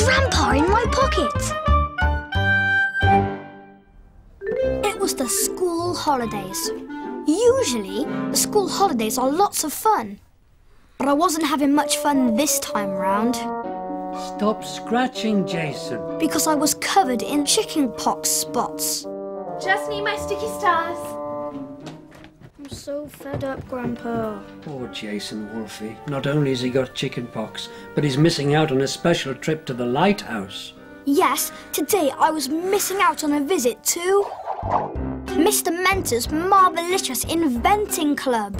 Grandpa in my pocket! It was the school holidays. Usually, the school holidays are lots of fun. But I wasn't having much fun this time round. Stop scratching, Jason. Because I was covered in chickenpox spots. Just need my sticky stars. I'm so fed up, Grandpa. Poor Jason Wolfie. Not only has he got chickenpox, but he's missing out on a special trip to the lighthouse. Yes, today I was missing out on a visit to Mr. Mentor's Marvelicious Inventing Club.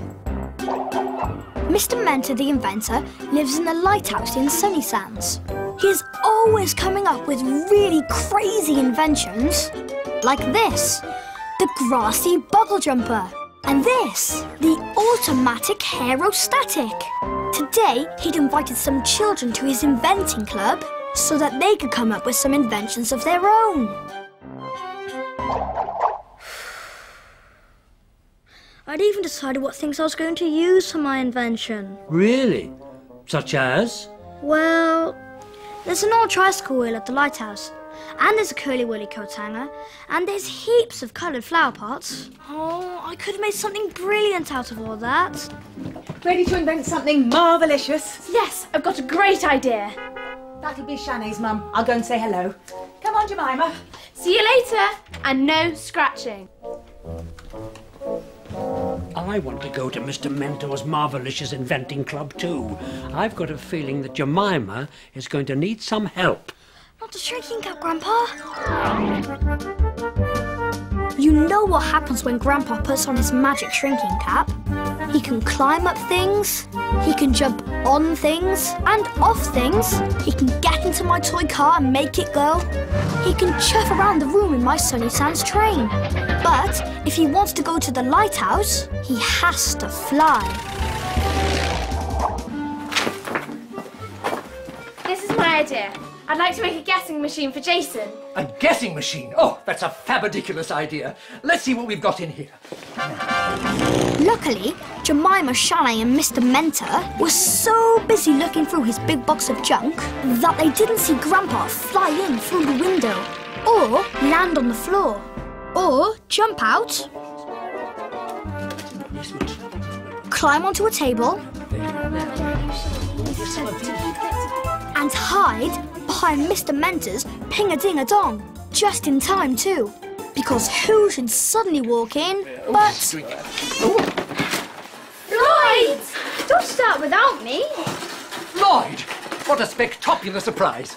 Mr. Mentor the inventor lives in the lighthouse in Sunny Sands. He is always coming up with really crazy inventions. Like this, the grassy bubble jumper. And this, the automatic aerostatic. Today, he'd invited some children to his inventing club so that they could come up with some inventions of their own. I'd even decided what things I was going to use for my invention. Really? Such as? Well, there's an old tricycle wheel at the lighthouse, and there's a curly-whirly coat hanger, and there's heaps of coloured flower pots. Oh, I could have made something brilliant out of all that. Ready to invent something Marvelicious? Yes, I've got a great idea. That'll be Shanae's mum. I'll go and say hello. Come on, Jemima. See you later. And no scratching. I want to go to Mr. Mentor's Marvelicious Inventing Club too. I've got a feeling that Jemima is going to need some help. Not the shrinking cap, Grandpa. You know what happens when Grandpa puts on his magic shrinking cap? He can climb up things, he can jump on things and off things, he can get into my toy car and make it go, he can chuff around the room in my Sunny Sands train. But if he wants to go to the lighthouse, he has to fly. This is my idea. I'd like to make a guessing machine for Jason. A guessing machine? Oh, that's a fabadiculous idea. Let's see what we've got in here. Luckily, Jemima, Shanae and Mr. Mentor were so busy looking through his big box of junk that they didn't see Grandpa fly in through the window, or land on the floor, or jump out, climb onto a table, and hide behind Mr. Mentor's ping-a-ding-a-dong. Just in time, too. Because who should suddenly walk in but... Floyd! Don't start without me. Floyd! What a spectacular surprise.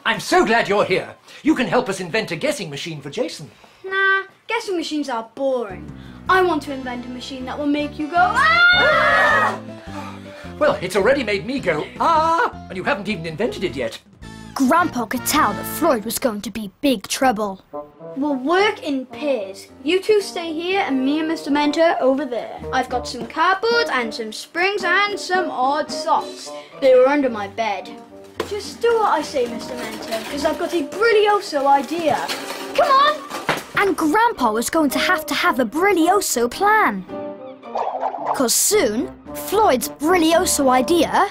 I'm so glad you're here. You can help us invent a guessing machine for Jason. Nah, guessing machines are boring. I want to invent a machine that will make you go, ah! Well, it's already made me go, ah! And you haven't even invented it yet. Grandpa could tell that Floyd was going to be big trouble. We'll work in pairs. You two stay here and me and Mr. Mentor over there. I've got some cardboard and some springs and some odd socks. They were under my bed. Just do what I say, Mr. Mentor, because I've got a brilioso idea. Come on! And Grandpa was going to have a brilioso plan. Because soon, Floyd's brilioso idea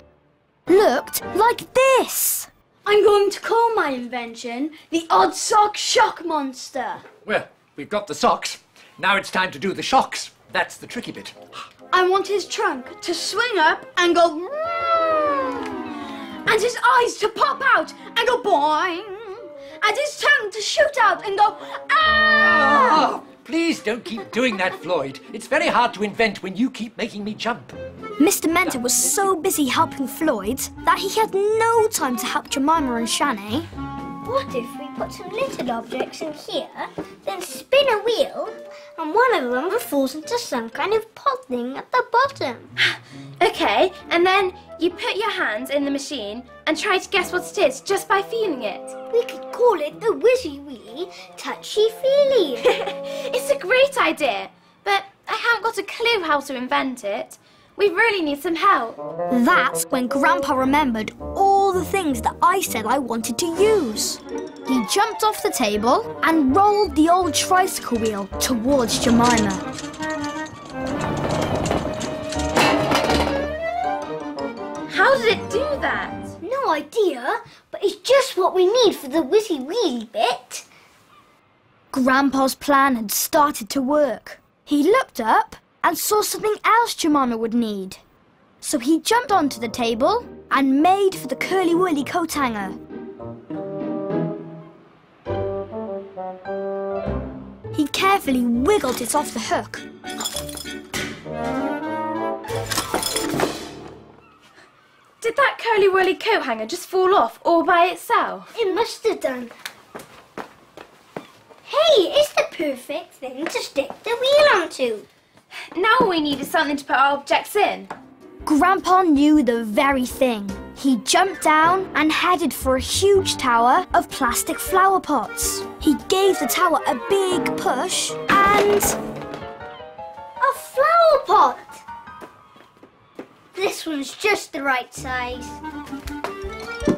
looked like this. I'm going to call my invention the Odd Sock Shock Monster. Well, we've got the socks. Now it's time to do the shocks. That's the tricky bit. I want his trunk to swing up and go... and his eyes to pop out and go boing. And his tongue to shoot out and go ah! Oh, please don't keep doing that, Floyd. It's very hard to invent when you keep making me jump. Mr. Mentor was so busy helping Floyd that he had no time to help Jemima and Shanae. What if we put some little objects in here, then spin a wheel, and one of them falls into some kind of pot thing at the bottom? Okay, and then you put your hands in the machine and try to guess what it is just by feeling it. We could call it the Whizzy Wee Touchy Feely. It's a great idea, but I haven't got a clue how to invent it. We really need some help. That's when Grandpa remembered all the things that I said I wanted to use. He jumped off the table and rolled the old tricycle wheel towards Jemima. How did it do that? No idea, but it's just what we need for the whizzy wheelie bit. Grandpa's plan had started to work. He looked up and saw something else Jemima would need. So he jumped onto the table and made for the curly-whirly coat hanger. He carefully wiggled it off the hook. Did that curly-whirly coat hanger just fall off all by itself? It must have done. Hey, it's the perfect thing to stick the wheel onto. Now all we need is something to put our objects in. Grandpa knew the very thing. He jumped down and headed for a huge tower of plastic flower pots. He gave the tower a big push and... A flower pot! This one's just the right size.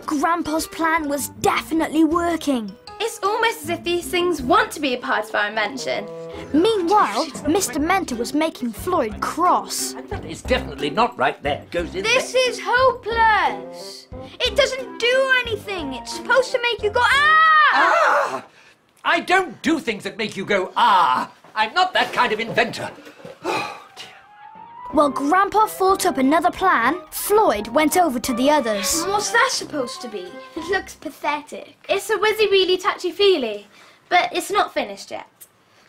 Grandpa's plan was definitely working. It's almost as if these things want to be a part of our invention. Meanwhile, Mr. Mentor was making Floyd cross. And that is definitely not right there. Goes in This there. is hopeless. It doesn't do anything. It's supposed to make you go, ah! Ah! I don't do things that make you go, ah! I'm not that kind of inventor. Oh, dear. While Grandpa thought up another plan, Floyd went over to the others. What's that supposed to be? It looks pathetic. It's a whizzy-wheelie touchy-feely, but it's not finished yet.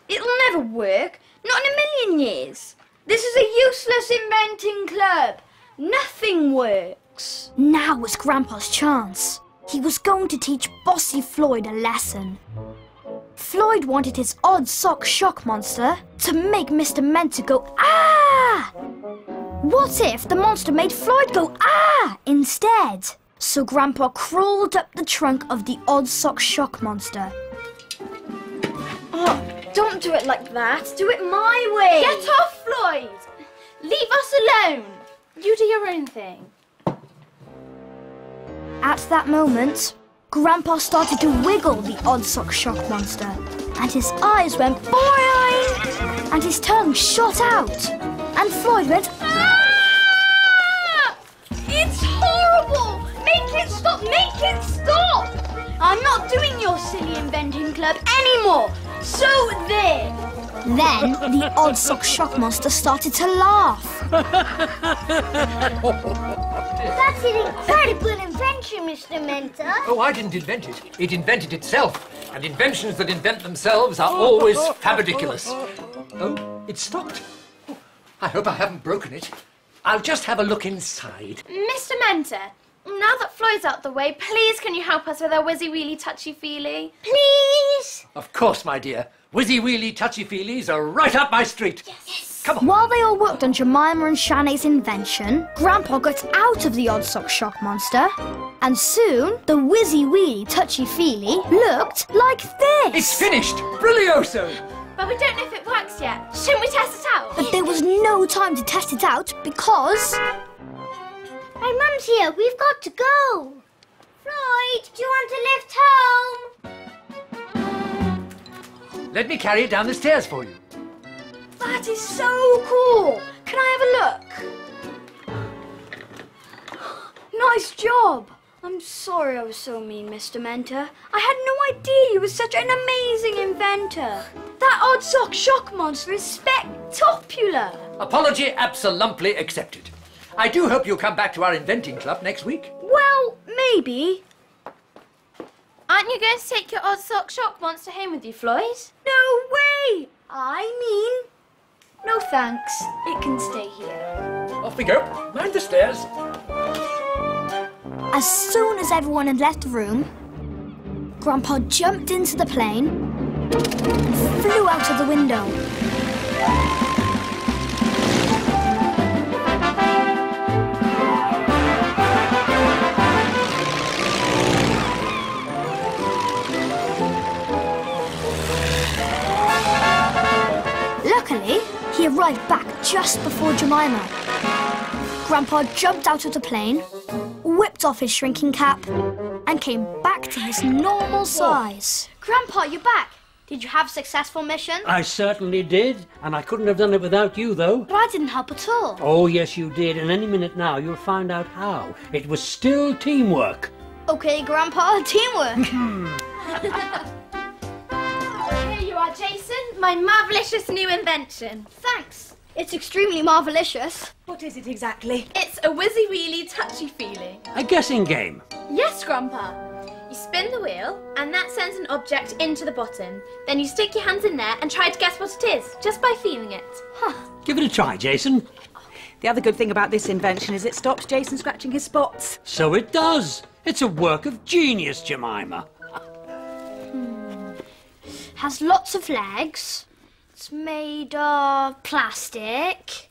It'll never work. Not in a million years. This is a useless inventing club. Nothing works. Now was Grandpa's chance. He was going to teach bossy Floyd a lesson. Floyd wanted his odd sock shock monster to make Mr. Mentor go, ah! What if the monster made Floyd go, ah, instead? So Grandpa crawled up the trunk of the odd sock shock monster. Oh, don't do it like that. Do it my way. Get off, Floyd! Leave us alone! You do your own thing. At that moment, Grandpa started to wiggle the odd sock shock monster, and his eyes went boing, and his tongue shot out, and Floyd went, Ah! It's horrible. Make it stop. Make it stop. I'm not doing your silly inventing club anymore. So there. Then the odd sock shock monster started to laugh. That's an incredible invention, Mr. Mentor. Oh, I didn't invent it. It invented itself. And inventions that invent themselves are always fabridiculous. Oh, it stopped. Oh, I hope I haven't broken it. I'll just have a look inside. Mr. Mentor, now that Floyd's out the way, please can you help us with our whizzy-wheelie touchy-feely? Please. Of course, my dear. Whizzy-wheelie touchy-feelies are right up my street. Yes. Come on. While they all worked on Jemima and Shanae's invention, Grandpa got out of the odd sock shock monster, and soon the whizzy wheelie touchy feely looked like this. It's finished! Brilioso! But we don't know if it works yet. Shouldn't we test it out? But there was no time to test it out because My mum's here. We've got to go. Floyd, do you want to lift home? Let me carry it down the stairs for you. That is so cool. Can I have a look? Nice job. I'm sorry I was so mean, Mr. Mentor. I had no idea you were such an amazing inventor. That odd sock shock monster is spectacular. Apology absolutely accepted. I do hope you'll come back to our inventing club next week. Well, maybe. Aren't you going to take your odd sock shock monster home with you, Floyd? No way. I mean, no thanks. It can stay here. Off we go. Mind the stairs. as soon as everyone had left the room, Grandpa jumped into the plane and flew out of the window. Luckily, he arrived back just before Jemima. Grandpa jumped out of the plane, whipped off his shrinking cap, and came back to his normal size. Grandpa, you're back. Did you have a successful mission? I certainly did, and I couldn't have done it without you, though. But I didn't help at all. Oh, yes, you did, and any minute now you'll find out how. It was still teamwork. Okay, Grandpa, teamwork. Here you are, Jason, my Marvelicious new invention. Thanks. It's extremely Marvelicious. What is it exactly? It's a whizzy-wheelie touchy-feely. A guessing game. Yes, Grandpa. You spin the wheel, and that sends an object into the bottom. Then you stick your hands in there and try to guess what it is, just by feeling it. Give it a try, Jason. The other good thing about this invention is it stops Jason scratching his spots. So it does. It's a work of genius, Jemima. Has lots of legs. It's made of plastic.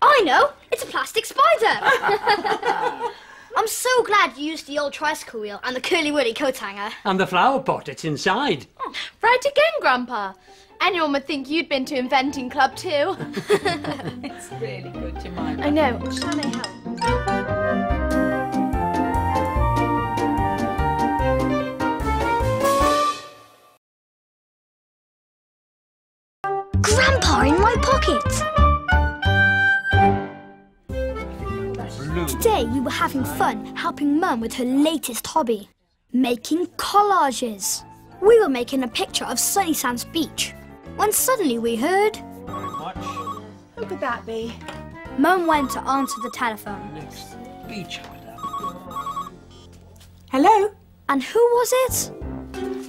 I know! It's a plastic spider! I'm so glad you used the old tricycle wheel and the curly-whirly coat hanger. And the flower pot, it's inside. Right again, Grandpa. Anyone would think you'd been to Inventing Club too. It's really good, Jemima. I know. Shall I help? Grandpa in my pocket! Today we were having fun helping Mum with her latest hobby, making collages. We were making a picture of Sunny Sands Beach when suddenly we heard... Who could that be? Mum went to answer the telephone. Next beach, Hello? And who was it?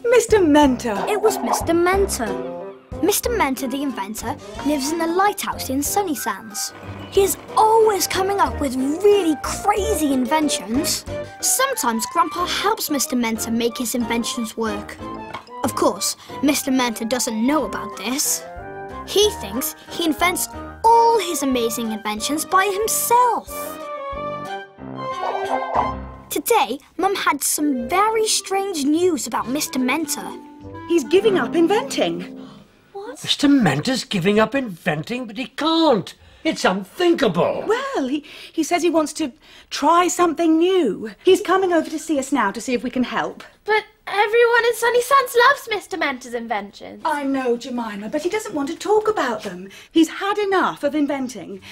Mr. Mentor. It was Mr. Mentor. Mr. Mentor, the inventor, lives in a lighthouse in Sunny Sands. He is always coming up with really crazy inventions. Sometimes Grandpa helps Mr. Mentor make his inventions work. Of course, Mr. Mentor doesn't know about this. He thinks he invents all his amazing inventions by himself. Today, Mum had some very strange news about Mr. Mentor. He's giving up inventing. Mr. Mentor's giving up inventing, but he can't. It's unthinkable. Well, he says he wants to try something new. He's coming over to see us now to see if we can help. But everyone in Sunny Sands loves Mr. Mentor's inventions. I know, Jemima, but he doesn't want to talk about them. He's had enough of inventing.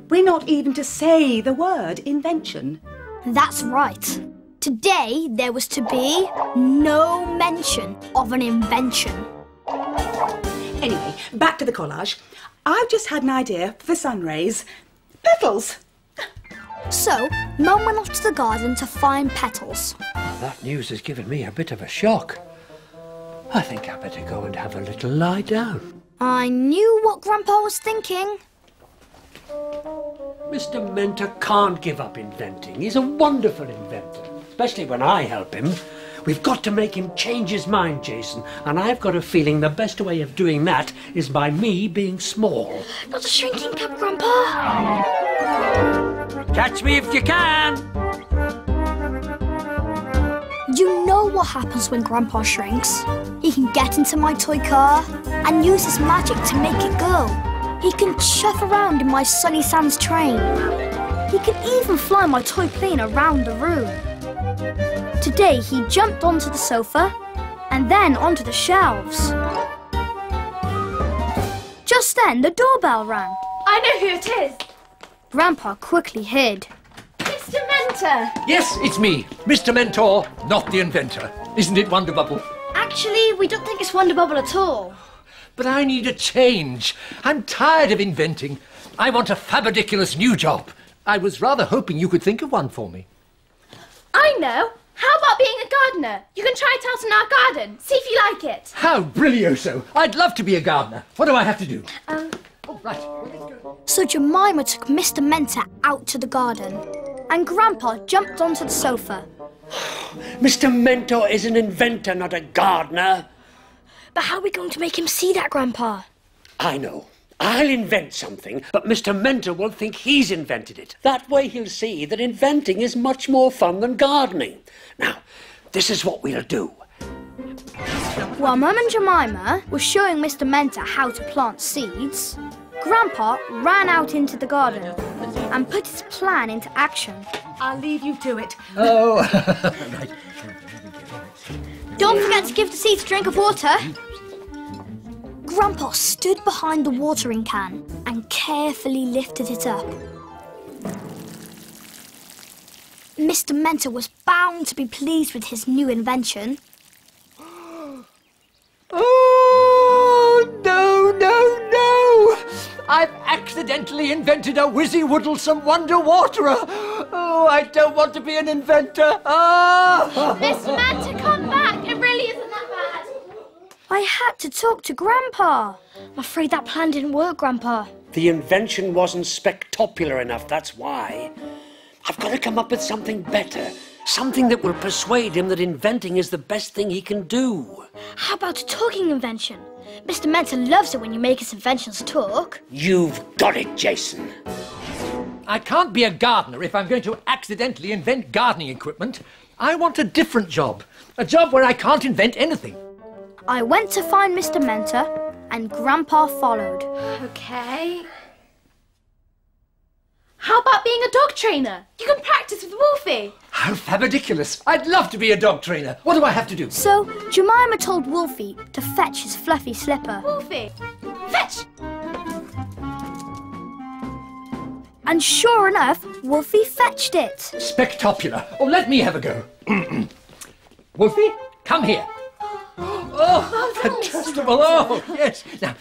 We're not even to say the word invention. That's right. Today, there was to be no mention of an invention. Anyway, back to the collage. I've just had an idea for the sun rays. Petals! So, Mum went off to the garden to find petals. That news has given me a bit of a shock. I think I better go and have a little lie down. I knew what Grandpa was thinking. Mr. Mentor can't give up inventing. He's a wonderful inventor, especially when I help him. We've got to make him change his mind, Jason, and I've got a feeling the best way of doing that is by me being small. Not a shrinking cup, Grandpa. Catch me if you can! You know what happens when Grandpa shrinks. He can get into my toy car and use his magic to make it go. He can chuff around in my Sunny Sands train. He can even fly my toy plane around the room. Today he jumped onto the sofa and then onto the shelves. Just then the doorbell rang. I know who it is. Grandpa quickly hid. Mr. Mentor. Yes, it's me, Mr. Mentor, not the inventor. Isn't it Wonder Bubble? Actually, we don't think it's Wonder Bubble at all. But I need a change. I'm tired of inventing. I want a fabadiculous new job. I was rather hoping you could think of one for me. I know. How about being a gardener? You can try it out in our garden. See if you like it. How brilioso! I'd love to be a gardener. What do I have to do? Oh, right. Well, let's go. So Jemima took Mr. Mentor out to the garden and Grandpa jumped onto the sofa. Mr. Mentor is an inventor, not a gardener. But how are we going to make him see that, Grandpa? I know. I'll invent something, but Mr. Mentor will think he's invented it. That way he'll see that inventing is much more fun than gardening. Now, this is what we'll do. While Mum and Jemima were showing Mr. Mentor how to plant seeds, Grandpa ran out into the garden and put his plan into action. I'll leave you to it. Oh, right. Don't forget to give the seeds a drink of water. Grandpa stood behind the watering can and carefully lifted it up. Mr. Mentor was bound to be pleased with his new invention. Oh, no, no, no! I've accidentally invented a whizzy-woodlesome wonder waterer. Oh, I don't want to be an inventor. Oh! Mr. Mentor, come back. It really isn't that bad. I had to talk to Grandpa. I'm afraid that plan didn't work, Grandpa. The invention wasn't spectacular enough, that's why. I've got to come up with something better. Something that will persuade him that inventing is the best thing he can do. How about a talking invention? Mr. Mentor loves it when you make his inventions talk. You've got it, Jason. I can't be a gardener if I'm going to accidentally invent gardening equipment. I want a different job. A job where I can't invent anything. I went to find Mr. Mentor, and Grandpa followed. Okay. How about being a dog trainer? You can practice with Wolfie. How fabulous. I'd love to be a dog trainer. What do I have to do? So, Jemima told Wolfie to fetch his fluffy slipper. Wolfie, fetch! And sure enough, Wolfie fetched it. Spectacular. Oh, let me have a go. Wolfie, come here. Oh, fantastic. Oh, yes. Now,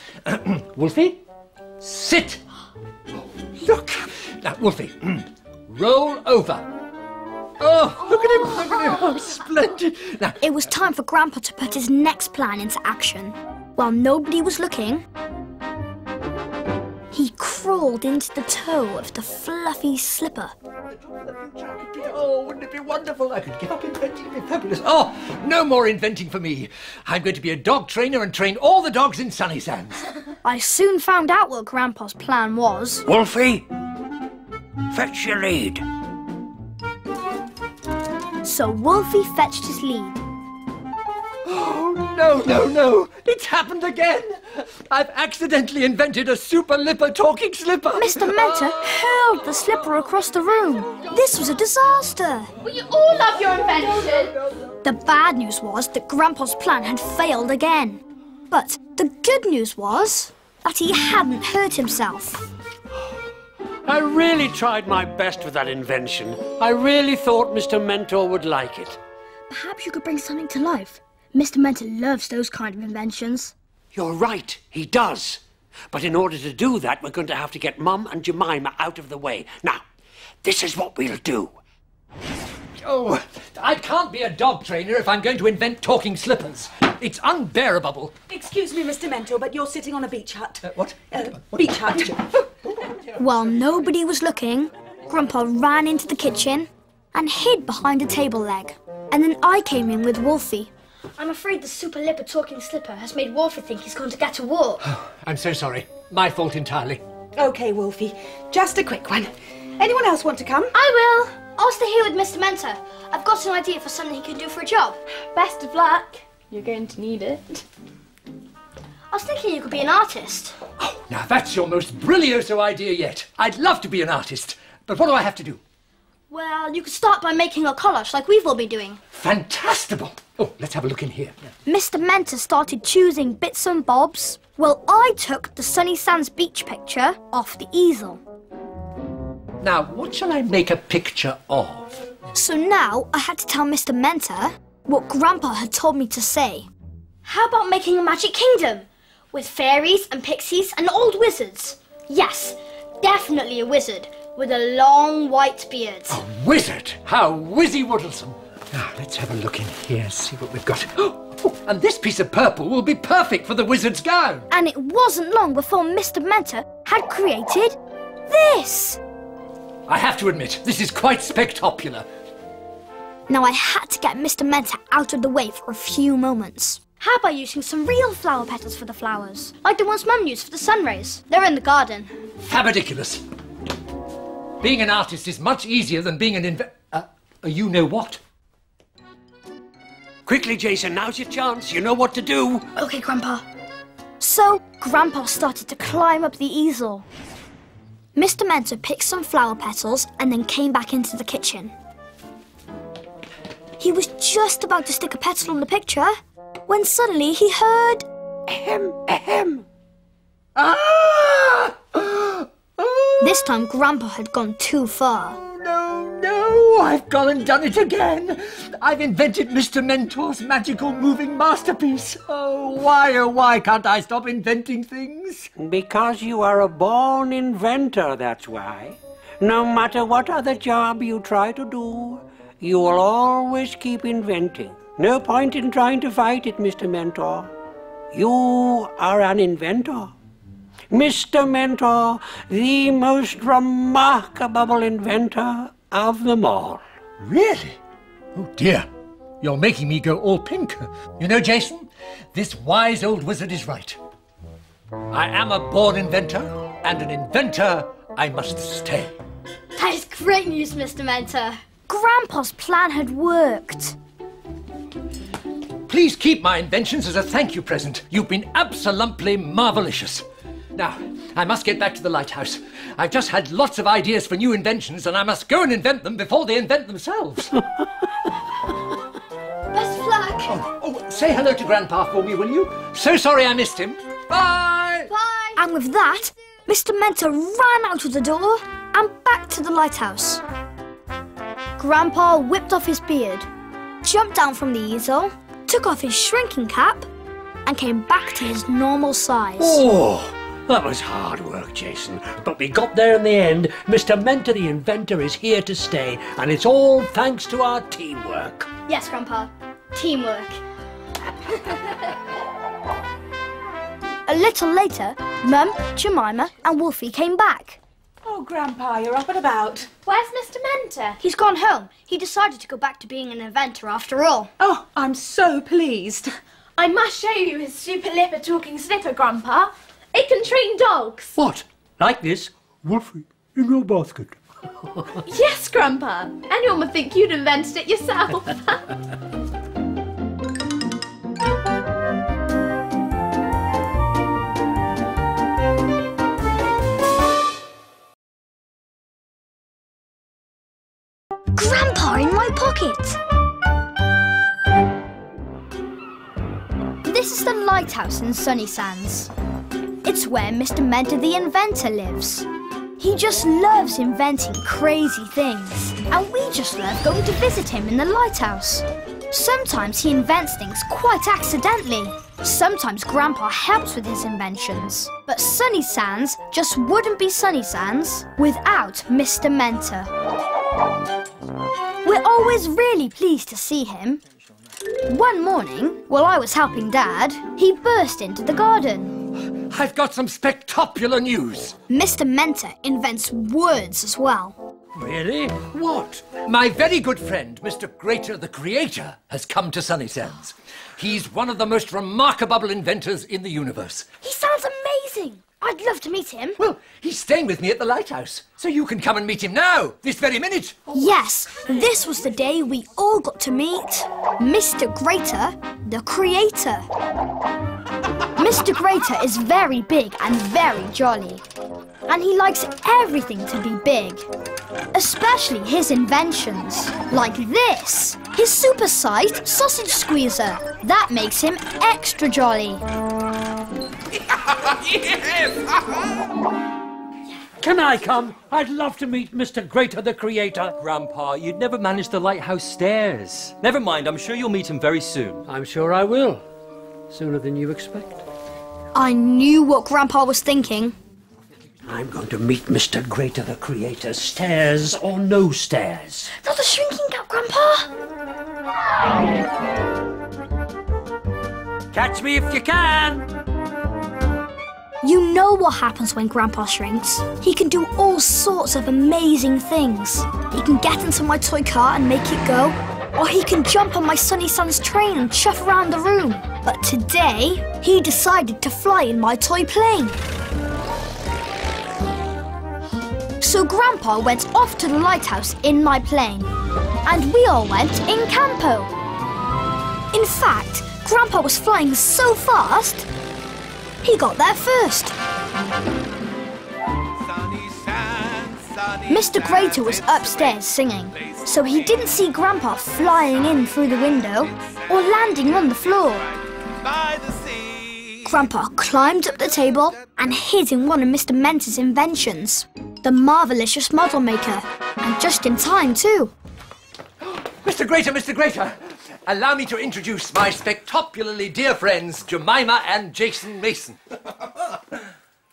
Wolfie, sit. Look. Now, Wolfie, roll over. Oh, look at him, look at him. Oh, splendid. Now, It was time for Grandpa to put his next plan into action. While nobody was looking, he crawled into the toe of the fluffy slipper. oh, wouldn't it be wonderful? I could give up inventing. It'd be fabulous. Oh, no more inventing for me. I'm going to be a dog trainer and train all the dogs in Sunny Sands. I soon found out what Grandpa's plan was. Wolfie, fetch your lead. So Wolfie fetched his lead. Oh, no, no, no. It's happened again. I've accidentally invented a super lipper talking slipper. Mr. Mentor hurled the slipper across the room. This was a disaster. Well, you all love your invention. The bad news was that Grandpa's plan had failed again. But the good news was that he hadn't hurt himself. I really tried my best with that invention. I really thought Mr. Mentor would like it. Perhaps you could bring something to life. Mr. Mentor loves those kind of inventions. You're right, he does. But in order to do that, we're going to have to get Mum and Jemima out of the way. Now, this is what we'll do. Oh, I can't be a dog trainer if I'm going to invent talking slippers. It's unbearable. Excuse me, Mr. Mentor, but you're sitting on a beach hut. What? Beach hut. While nobody was looking, Grandpa ran into the kitchen and hid behind a table leg. And then I came in with Wolfie. I'm afraid the super lipper talking slipper has made Wolfie think he's going to get a walk. I'm so sorry. My fault entirely. OK, Wolfie, just a quick one. Anyone else want to come? I will. I'll stay here with Mr. Mentor. I've got an idea for something he can do for a job. Best of luck. You're going to need it. I was thinking you could be an artist. Oh, now that's your most brilliant idea yet. I'd love to be an artist. But what do I have to do? Well, you could start by making a collage like we've all been doing. Fantastical. Oh, let's have a look in here. Mr. Mentor started choosing bits and bobs. Well, I took the Sunny Sands beach picture off the easel. Now, what shall I make a picture of? So now I had to tell Mr. Mentor what Grandpa had told me to say. How about making a magic kingdom with fairies and pixies and old wizards? Yes, definitely a wizard with a long white beard. A wizard? How whizzy-woodlesome. Now, let's have a look in here, see what we've got. Oh, and this piece of purple will be perfect for the wizard's gown. And it wasn't long before Mr. Mentor had created this. I have to admit, this is quite spectacular. Now I had to get Mr. Mentor out of the way for a few moments. How about using some real flower petals for the flowers? Like the ones Mum used for the sun rays. They're in the garden. Fabulous. Being an artist is much easier than being an you-know-what. Quickly, Jason, now's your chance. You know what to do. OK, Grandpa. So, Grandpa started to climb up the easel. Mr. Mentor picked some flower petals and then came back into the kitchen. He was just about to stick a petal on the picture when suddenly he heard... Ahem, ahem. Ah! This time, Grandpa had gone too far. No, no. Oh, I've gone and done it again. I've invented Mr. Mentor's magical moving masterpiece. Oh, why can't I stop inventing things? Because you are a born inventor, that's why. No matter what other job you try to do, you will always keep inventing. No point in trying to fight it, Mr. Mentor. You are an inventor. Mr. Mentor, the most remarkable inventor of them all. Really? Oh dear, you're making me go all pink. You know, Jason, this wise old wizard is right. I am a born inventor, and an inventor I must stay. That is great news, Mr. Mentor. Grandpa's plan had worked. Please keep my inventions as a thank you present. You've been absolutely marvelicious. Now, I must get back to the lighthouse. I've just had lots of ideas for new inventions, and I must go and invent them before they invent themselves. Best of luck. Oh, say hello to Grandpa for me, will you? So sorry I missed him. Bye! Bye. And with that, Mr. Mentor ran out of the door and back to the lighthouse. Grandpa whipped off his beard, jumped down from the easel, took off his shrinking cap, and came back to his normal size. Oh, that was hard work, Jason. But we got there in the end. Mr. Mentor the inventor is here to stay, and it's all thanks to our teamwork. Yes, Grandpa. Teamwork. A little later, Mum, Jemima and Wolfie came back. Oh, Grandpa, you're up and about. Where's Mr. Mentor? He's gone home. He decided to go back to being an inventor after all. Oh, I'm so pleased. I must show you his super lipper talking slipper, Grandpa. It can train dogs. What? Like this? Wolfie, in your basket. Yes, Grandpa. Anyone would think you'd invented it yourself. Grandpa in my pocket! This is the lighthouse in Sunny Sands. It's where Mr. Mentor the inventor lives. He just loves inventing crazy things, and we just love going to visit him in the lighthouse. Sometimes he invents things quite accidentally. Sometimes Grandpa helps with his inventions. But Sunny Sands just wouldn't be Sunny Sands without Mr. Mentor. We're always really pleased to see him. One morning, while I was helping Dad, he burst into the garden. I've got some spectacular news. Mr. Mentor invents words as well. Really? What? My very good friend, Mr. Greator the Creator, has come to Sunny Sands. He's one of the most remarkable inventors in the universe. He sounds amazing. I'd love to meet him. Well, he's staying with me at the lighthouse, so you can come and meet him now, this very minute. Yes, this was the day we all got to meet Mr. Greator, the Creator. Mr. Greator is very big and very jolly, and he likes everything to be big, especially his inventions, like this, his super-sized sausage squeezer. That makes him extra jolly. Can I come? I'd love to meet Mr. Greator the Creator. Grandpa, you'd never manage the lighthouse stairs. Never mind, I'm sure you'll meet him very soon. I'm sure I will. Sooner than you expect. I knew what Grandpa was thinking. I'm going to meet Mr. Greator the Creator, stairs or no stairs. Not a shrinking cap, Grandpa! Catch me if you can! You know what happens when Grandpa shrinks. He can do all sorts of amazing things. He can get into my toy car and make it go, or he can jump on my Sunny Sands train and chuff around the room. But today, he decided to fly in my toy plane. So Grandpa went off to the lighthouse in my plane, and we all went in campo. In fact, Grandpa was flying so fast, he got there first. Mr. Greator was upstairs singing, so he didn't see Grandpa flying in through the window or landing on the floor. Grandpa climbed up the table and hid in one of Mr. Mentor's inventions, the Marvelicious model maker, and just in time too. Mr. Greator, Mr. Greator, allow me to introduce my spectacularly dear friends, Jemima and Jason Mason.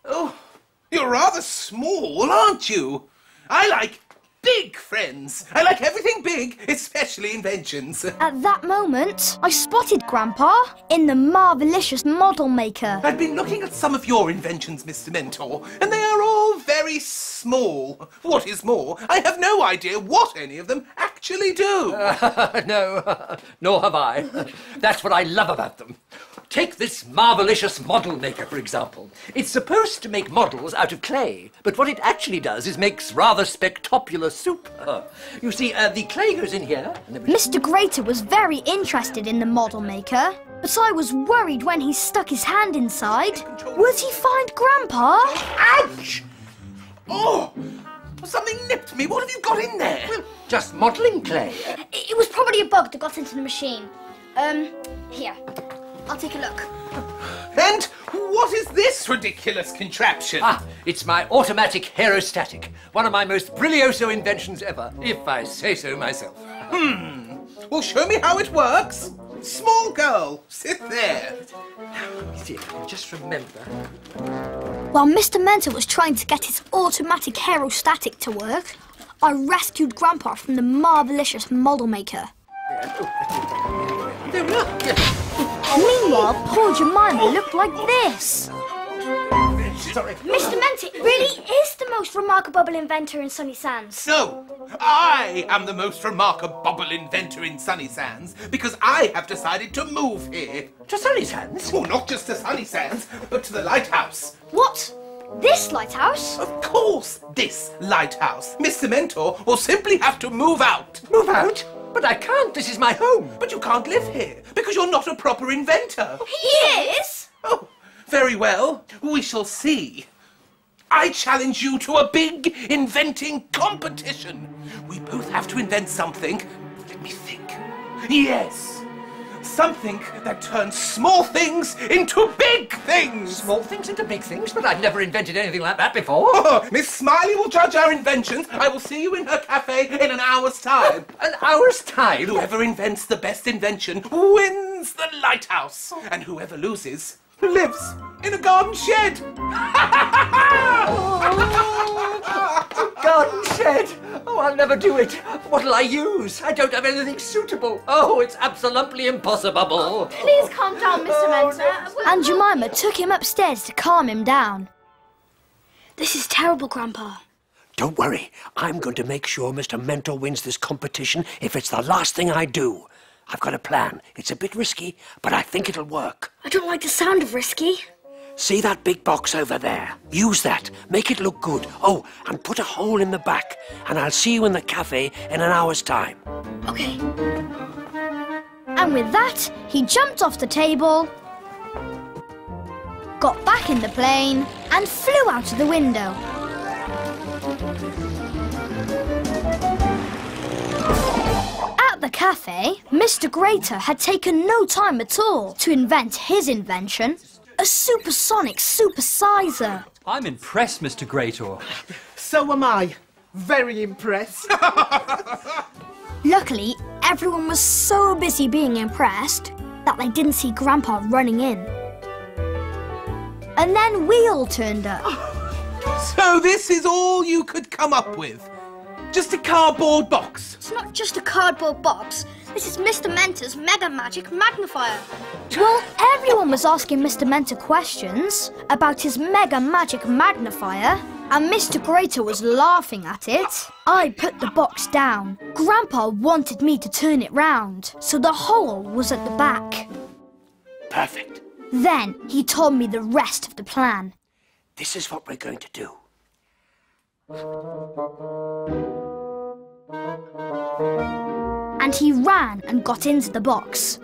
Oh, you're rather small, aren't you? I like big friends. I like everything big, especially inventions. At that moment, I spotted Grandpa in the Marvelicious model maker. I've been looking at some of your inventions, Mr. Mentor, and they are all very small. What is more, I have no idea what any of them actually do. No, nor have I. That's what I love about them. Take this Marvelicious model maker, for example. It's supposed to make models out of clay, but what it actually does is makes rather spectacular soup. You see, the clay goes in here. And Mr. Greator was very interested in the model maker, but I was worried when he stuck his hand inside. Would he find Grandpa? Ouch! Oh, something nipped me. What have you got in there? Well, just modelling clay. It was probably a bug that got into the machine. Here. I'll take a look. And what is this ridiculous contraption? Ah, it's my automatic aerostatic. One of my most brilioso inventions ever, if I say so myself. Well, show me how it works. Small girl, sit there. Let me see if I can just remember. While Mr. Mentor was trying to get his automatic aerostatic to work, I rescued Grandpa from the Marvelicious model maker. There we are. Yes. Meanwhile, poor Jemima looked like this. Sorry. Mr. Mentor really is the most remarkable inventor in Sunny Sands. No, I am the most remarkable inventor in Sunny Sands because I have decided to move here. To Sunny Sands? Well, not just to Sunny Sands, but to the lighthouse. What? This lighthouse? Of course, this lighthouse. Mr. Mentor will simply have to move out. Move out? But I can't. This is my home. But you can't live here because you're not a proper inventor. He is? Oh, very well. We shall see. I challenge you to a big inventing competition. We both have to invent something. Let me think. Yes. Something that turns small things into big things. Small things into big things? But I've never invented anything like that before. Oh, Miss Smiley will judge our inventions. I will see you in her cafe in an hour's time. An hour's time? Whoever invents the best invention wins the lighthouse. And whoever loses lives in a garden shed. Garden shed? Oh, I'll never do it. What'll I use? I don't have anything suitable. Oh, it's absolutely impossible. Please calm down, Mr. Mentor. And Jemima took him upstairs to calm him down. This is terrible, Grandpa. Don't worry. I'm going to make sure Mr. Mentor wins this competition if it's the last thing I do. I've got a plan. It's a bit risky, but I think it'll work. I don't like the sound of risky. See that big box over there? Use that. Make it look good. Oh, and put a hole in the back. And I'll see you in the cafe in an hour's time. Okay. And with that, he jumped off the table, got back in the plane, and flew out of the window. At the cafe, Mr. Greator had taken no time at all to invent his invention, a supersonic supersizer. I'm impressed, Mr. Greator. So am I. Very impressed. Luckily, everyone was so busy being impressed that they didn't see Grandpa running in. And then we all turned up. So this is all you could come up with? Just a cardboard box? It's not just a cardboard box. This is Mr. Mentor's Mega Magic Magnifier. Well, everyone was asking Mr. Mentor questions about his Mega Magic Magnifier, and Mr. Greator was laughing at it. I put the box down. Grandpa wanted me to turn it round, so the hole was at the back. Perfect. Then he told me the rest of the plan. This is what we're going to do. And he ran and got into the box.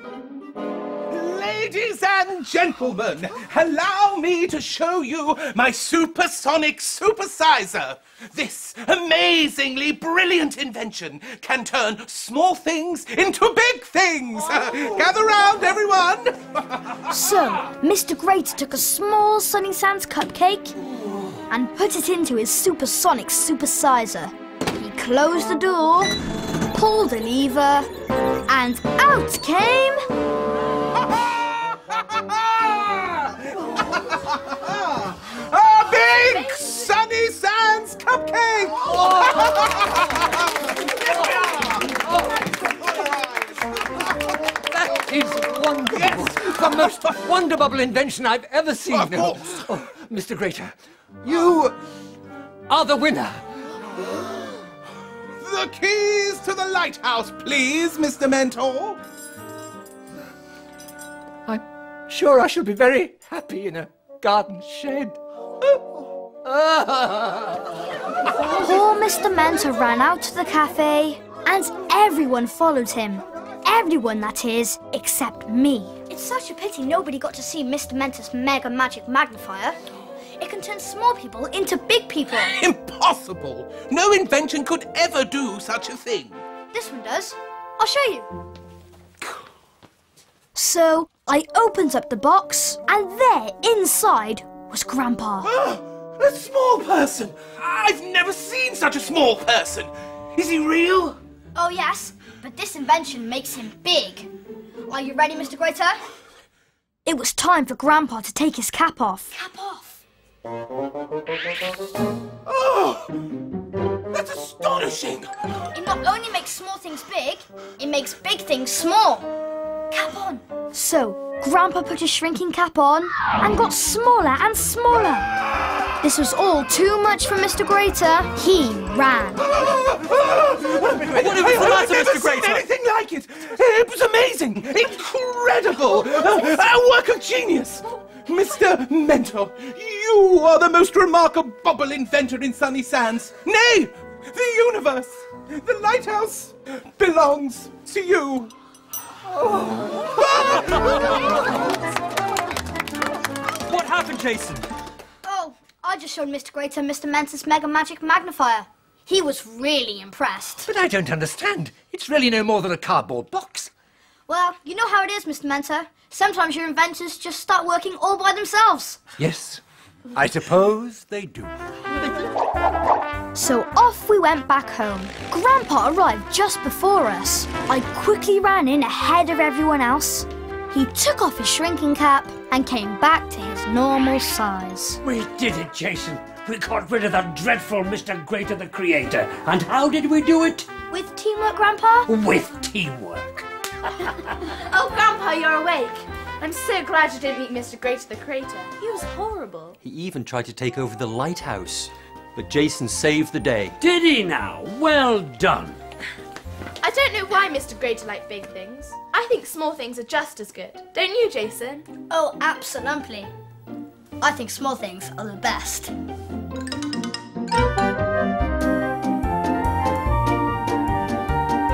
Ladies and gentlemen, allow me to show you my supersonic supersizer. This amazingly brilliant invention can turn small things into big things. Gather round, everyone. So, Mr. Greator took a small Sunny Sands cupcake and put it into his supersonic supersizer. He closed the door, pulled a lever, and out came... A big Sunny Sands cupcake! That is wonderful. Yes. The most wonderful invention I've ever seen. Of course. Oh, Mr. Greator, you are the winner. The keys to the lighthouse, please, Mr. Mentor. I'm sure I shall be very happy in a garden shed. Poor Mr. Mentor ran out to the cafe, and everyone followed him. Everyone, that is, except me. It's such a pity nobody got to see Mr. Mentor's mega magic magnifier. It can turn small people into big people. Impossible! No invention could ever do such a thing. This one does. I'll show you. So, I opened up the box, and there, inside, was Grandpa. A small person! I've never seen such a small person! Is he real? Oh, yes, but this invention makes him big. Are you ready, Mr. Greator? It was time for Grandpa to take his cap off. Cap off. Oh! That's astonishing! It not only makes small things big, it makes big things small. Cap on. So, Grandpa put his shrinking cap on and got smaller and smaller. This was all too much for Mr. Greator. He ran. What was the matter, Mr. Greator? Anything like it! It was amazing! Incredible! A work of genius! Mr. Mentor, you are the most remarkable inventor in Sunny Sands. Nay, the universe, the lighthouse belongs to you. What happened, Jason? Oh, I just showed Mr. Greator Mr. Mentor's mega magic magnifier. He was really impressed. But I don't understand. It's really no more than a cardboard box. Well, you know how it is, Mr. Mentor. Sometimes your inventions just start working all by themselves. Yes, I suppose they do. So off we went back home. Grandpa arrived just before us. I quickly ran in ahead of everyone else. He took off his shrinking cap and came back to his normal size. We did it, Jason. We got rid of that dreadful Mr. Greator the Creator. And how did we do it? With teamwork, Grandpa? With teamwork. Oh, Grandpa, you're awake. I'm so glad you didn't meet Mr. Greator the Creator. He was horrible. He even tried to take over the lighthouse. But Jason saved the day. Did he now? Well done. I don't know why Mr. Greator liked big things. I think small things are just as good. Don't you, Jason? Oh, absolutely. I think small things are the best.